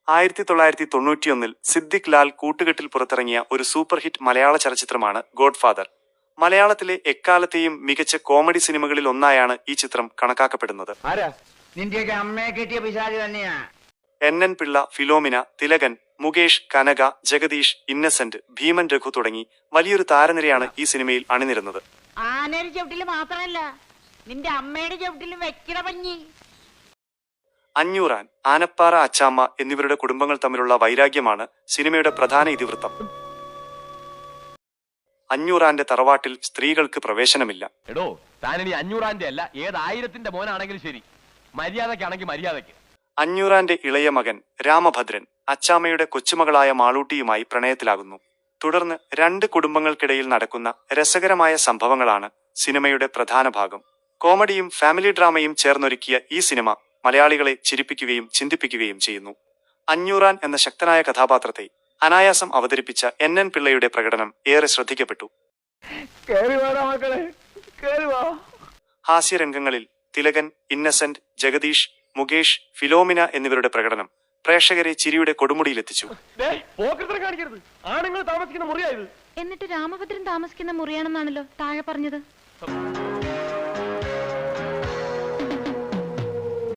1991 സിദ്ദിഖ് ലാൽ കൂട്ടുകെട്ടിൽ പുറത്തിറങ്ങിയ ഒരു സൂപ്പർ ഹിറ്റ് മലയാള ചലച്ചിത്രമാണ് ഗോഡ്ഫാദർ. മലയാളത്തിലെ എക്കാലത്തെയും മികച്ച കോമഡി സിനിമകളിൽ ഒന്നായാണ് ഈ ചിത്രം കണക്കാക്കപ്പെടുന്നത്. NN പിള്ള, ഫിലോമിന, തിലകൻ, മുകേഷ്, കനക, ജഗദീഷ്, ഇന്നസെന്റ്, ഭീമൻ രഘു തുടങ്ങി വലിയൊരു താരനിരയാണ് ഈ സിനിമയിൽ അണിനിരുന്നത്. അഞ്ഞൂറാൻ, ആനപ്പാറ അച്ചാമ്മ എന്നിവരുടെ കുടുംബങ്ങൾ തമ്മിലുള്ള വൈരാഗ്യമാണ് സിനിമയുടെ പ്രധാന ഇതിവൃത്തം. അഞ്ഞൂറാന്റെ തറവാട്ടിൽ സ്ത്രീകൾക്ക് പ്രവേശനമില്ല. എടോ, താനിനി അഞ്ഞൂറാന്റെ അല്ല, ഏതായിരത്തിന്റെ മോനാണെങ്കിലും ശരി, മര്യാദക്കാണെങ്കിൽ മര്യാദക്ക്. അഞ്ഞൂറാന്റെ ഇളയ മകൻ രാമഭദ്രൻ അച്ചാമ്മയുടെ കൊച്ചുമകളായ മാളൂട്ടിയുമായി പ്രണയത്തിലാകുന്നു. തുടർന്ന് രണ്ട് കുടുംബങ്ങൾക്കിടയിൽ നടക്കുന്ന രസകരമായ സംഭവങ്ങളാണ് സിനിമയുടെ പ്രധാന ഭാഗം. കോമഡിയും ഫാമിലി ഡ്രാമയും ചേർന്നൊരുക്കിയ ഈ സിനിമ മലയാളികളെ ചിരിപ്പിക്കുകയും ചിന്തിപ്പിക്കുകയും ചെയ്യുന്നു. അഞ്ഞൂറാൻ എന്ന ശക്തനായ കഥാപാത്രത്തെ അനായാസം അവതരിപ്പിച്ച NN പിള്ളയുടെ പ്രകടനം ഏറെ ശ്രദ്ധിക്കപ്പെട്ടു. ഹാസ്യരംഗങ്ങളിൽ തിലകൻ, ഇന്നസെന്റ്, ജഗദീഷ്, മുകേഷ്, ഫിലോമിന എന്നിവരുടെ പ്രകടനം പ്രേക്ഷകരെ ചിരിയുടെ കൊടുമുടിയിലെത്തിച്ചു. എന്നിട്ട് രാമഭദ്രൻ താമസിക്കുന്ന മുറിയാണെന്നാണല്ലോ താഴെ പറഞ്ഞത്.